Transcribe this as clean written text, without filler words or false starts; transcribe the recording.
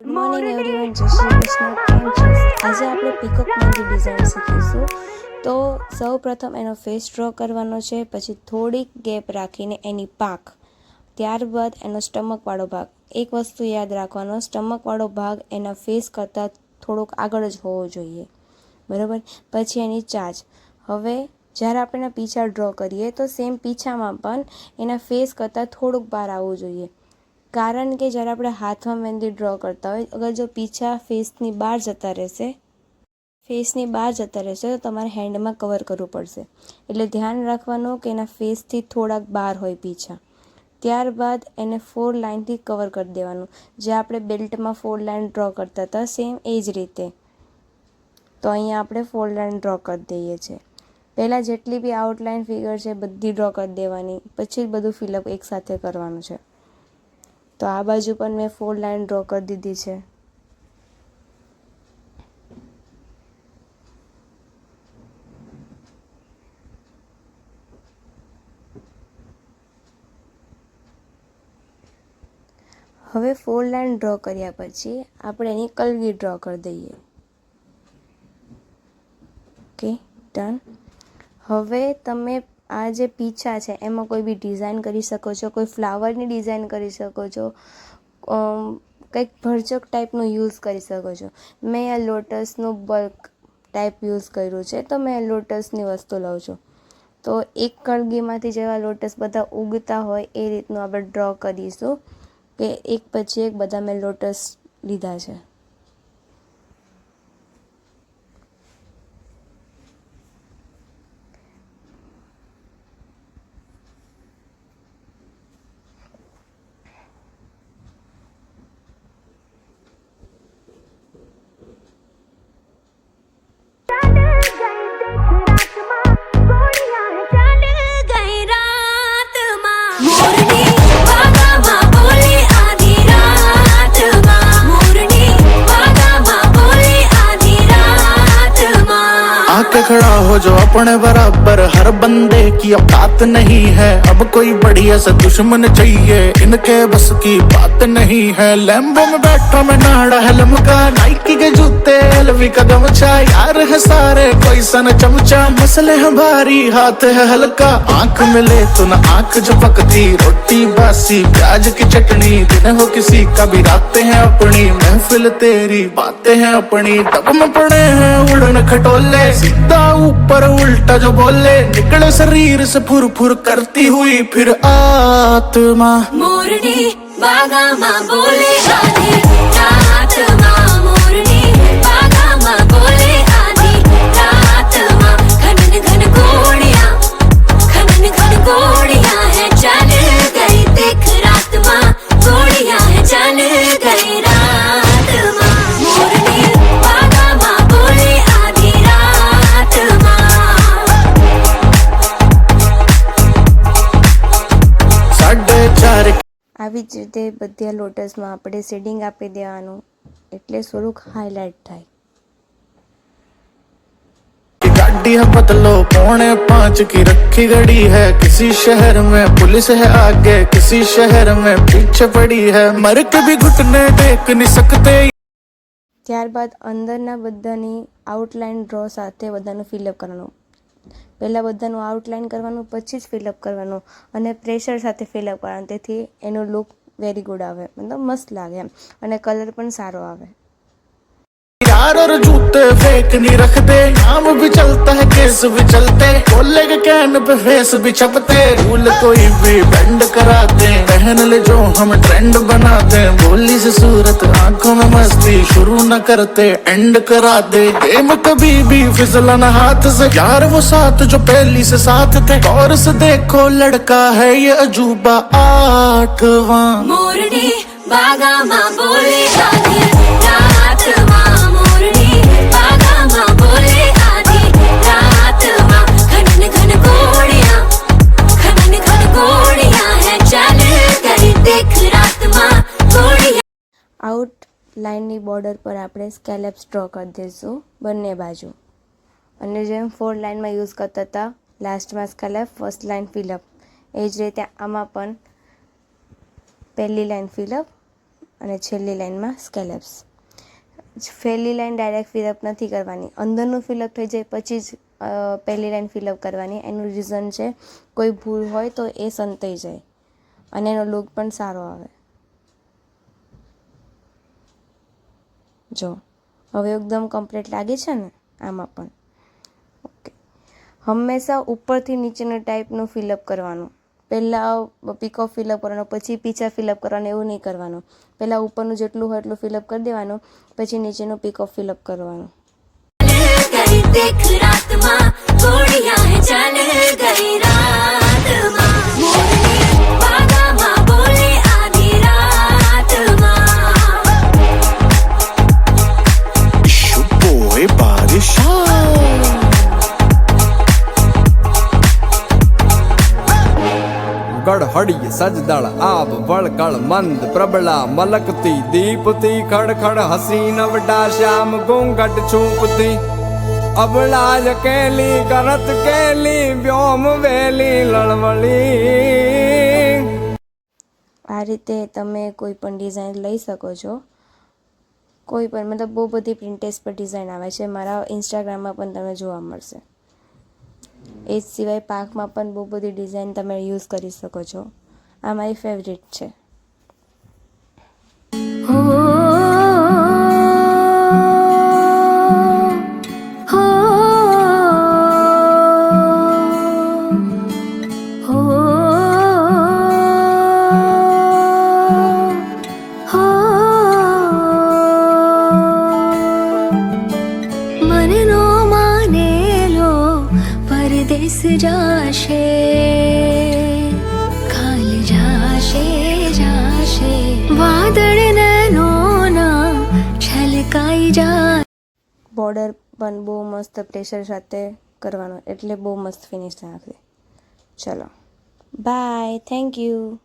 Good morning everyone, જય શ્રી કૃષ્ણ. કેમ છો? આજે આપણે પીકોક મહેંદી ડિઝાઇન શીખીશું. તો સૌ પ્રથમ એનો ફેસ ડ્રો કરવાનો છે, પછી થોડીક ગેપ રાખીને એની પાંખ, ત્યારબાદ એનો સ્ટમકવાળો ભાગ. એક વસ્તુ યાદ રાખવાનો, સ્ટમકવાળો ભાગ એના ફેસ કરતાં થોડોક આગળ જ હોવો જોઈએ, બરાબર. પછી એની ચાંચ. હવે જ્યારે આપણે એના પીછા ડ્રો કરીએ તો સેમ પીછામાં પણ એના ફેસ કરતાં થોડુંક બહાર આવવું જોઈએ, કારણ કે જ્યારે આપણે હાથમાં મહેંદી ડ્રો કરતા હોય, અગર જો પીછા ફેસની બહાર જતા રહેશે તો તમારે હેન્ડમાં કવર કરવું પડશે. એટલે ધ્યાન રાખવાનું કે એના ફેસથી થોડાક બહાર હોય પીછા. ત્યારબાદ એને 4 લાઇનથી કવર કરી દેવાનું, જે આપણે બેલ્ટમાં 4 લાઇન ડ્રો કરતા હતા સેમ એ જ રીતે. તો અહીંયા આપણે 4 લાઇન ડ્રો કરી દઈએ છીએ. પહેલાં જેટલી બી આઉટલાઇન ફિગર છે બધી ડ્રો કરી દેવાની, પછી જ બધું ફિલઅપ એકસાથે કરવાનું છે. તો આ બાજુ પણ મેં 4 લાઇન ડ્રો કરી દીધી છે. હવે 4 લાઇન ડ્રો કર્યા પછી આપણે એની કલગી ડ્રો કરી દઈએ. Okay, done. હવે તમે આ જે પીછા છે એમાં કોઈ બી ડિઝાઇન કરી શકો છો, કોઈ ફ્લાવરની ડિઝાઇન કરી શકો છો, કંઈક ભરચક ટાઈપનું યુઝ કરી શકો છો. મેં આ લોટસનું બલ્ક ટાઈપ યુઝ કર્યું છે, તો મેં લોટસની વસ્તુ લઉં છું. તો એક કલગીમાંથી જેવા લોટસ બધા ઉગતા હોય એ રીતનું આપણે ડ્રો કરીશું, કે એક પછી એક બધા મેં લોટસ લીધા છે. आके खड़ा हो जो अपने बराबर, हर बंदे की औकात नहीं है. अब कोई बढ़िया सा दुश्मन चाहिए, इनके बस की बात नहीं है. लैम्बो में बैठा मैं नाड़ा है लमका, नाइकी के जूते एलवी का गमछा. यार है सारे कोई सन चमचा, मसले हैं भारी हाथ है हल्का. आंख मिले तो ना आंख झपकती, रोटी बासी प्याज की चटनी. दिन हो किसी का भी रातें हैं अपनी, महफिल तेरी बातें हैं अपनी. टब में पड़े हैं उड़न खटोले, सीधा ऊपर उल्टा जो बोले. निकले शरीर से फुर फुर करती हुई फिर आत्मा. मोरनी बागा माँ बोले आधी रात माँ, मोरनी बागा माँ बोले आधी रात माँ. घन घन घोड़ियाँ है चल गई, देख रात माँ घोड़ियाँ है चल गई रात माँ. मोरनी बागा माँ बोले आधी रात माँ. 4:30 આવી જ રીતે બધા લોટસમાં આપણે શેડિંગ આપી દેવાનું, એટલે થોડુંક હાઇલાઇટ થાય. की गाड़ी है बदलो, 4:45 की रखी घड़ी है. किसी शहर में पुलिस है आगे, किसी शहर में पीछे पड़ी है. मर के भी घुटने टेक नहीं सकते. ત્યારબાદ અંદરના બધાની આઉટલાઇન ડ્રો સાથે બધાનું ફિલઅપ કરવાનું. પહેલાં બધાનું આઉટલાઇન કરવાનું, પછી જ ફિલઅપ કરવાનું, અને પ્રેશર સાથે ફિલઅપ કરવાનું. તેથી એનો લુક વેરી ગુડ આવે, મતલબ મસ્ત લાગે એમ, અને કલર પણ સારો આવે. यार और जूते फेंक नहीं रखते, नाम भी चलता है केस भी चलते. बोले के कैन पे फेस भी छपते, रूल कोई भी बेंड कराते. पहन ले जो हम ट्रेंड बनाते, बोली से सूरत आंखों में मस्ती. शुरू न करते एंड करा दे, गेम कभी भी फिसला न हाथ से. यार वो साथ जो पहली से साथ थे, और से देखो लड़का है ये अजूबा 8वां. मोरनी बागा माँ बोले आधी रात माँ, मोरनी बागा माँ बोले आधी रात माँ. घन घन घोड़ियाँ है चल गई, देख रात माँ घोड़ियाँ. આઉટલાઇનની બોર્ડર પર આપણે સ્કેલેપ્સ ડ્રો કરી દઈશું બંને બાજુ, અને જેમ 4 લાઇનમાં યુઝ કરતા હતા, લાસ્ટમાં સ્કેલેપ, ફર્સ્ટ લાઇન ફિલઅપ, એ જ રીતે આમાં પણ પહેલી લાઇન ફિલઅપ, અને છેલ્લી લાઇનમાં સ્કેલેપ્સ. પહેલી લાઇન ડાયરેક્ટ ફિલઅપ નથી કરવાની, અંદરનું ફિલઅપ થઈ જાય પછી જ પહેલી લાઇન ફિલઅપ કરવાની. એનું રીઝન છે કોઈ ભૂલ હોય તો એ સંતાઈ જાય અને એનો લુક પણ સારો આવે. જો હવે એકદમ કમ્પ્લીટ લાગે છે ને આમાં પણ. ઓકે, હંમેશા ઉપરથી નીચેના ટાઈપનું ફિલઅપ કરવાનું. પહેલાં પીકોક ફિલઅપ કરવાનો પછી પીછા ફિલઅપ કરવાનું એવું નહીં કરવાનું. પહેલાં ઉપરનું જેટલું હોય એટલું ફિલઅપ કરી દેવાનું, પછી નીચેનું પીકોક ફિલઅપ કરવાનું. गई देख रात माँ गोड़ियां है चल गई रात माँ मोरनी बागा माँ बोले आधी रात माँ शुभोए बारिशा ગળહળી સજદળ આબ વળગળ મંદ પ્રબળા મલકતી દીપતી ખડખડ હસી નવડા શ્યામ ઘૂંઘટ છૂપતી અબળાજ કેલી કરત કેલી વ્યોમ વેલી લળવળી. આ રીતે તમે કોઈ પણ ડિઝાઇન લઈ શકો છો. કોઈ પણ મતલબ બહુ બધી પ્રિન્ટેસ પર ડિઝાઇન આવે છે, મારા ઇન્સ્ટાગ્રામમાં પણ તમને જોવા મળશે. એ જ સિવાય પાકમાં પણ બહુ બધી ડિઝાઇન તમે યુઝ કરી શકો છો. આ મારી ફેવરિટ છે. हो हो हो हो मन नो माने लो परदेस जाशे काल जाशे जाशे वादळ नैनोना छलकाई जा. બોર્ડર પણ બહુ મસ્ત પ્રેશર સાથે કરવાનો એટલે બહુ મસ્ત ફિનિશ લાગે. ચલો બાય, થેન્ક યુ.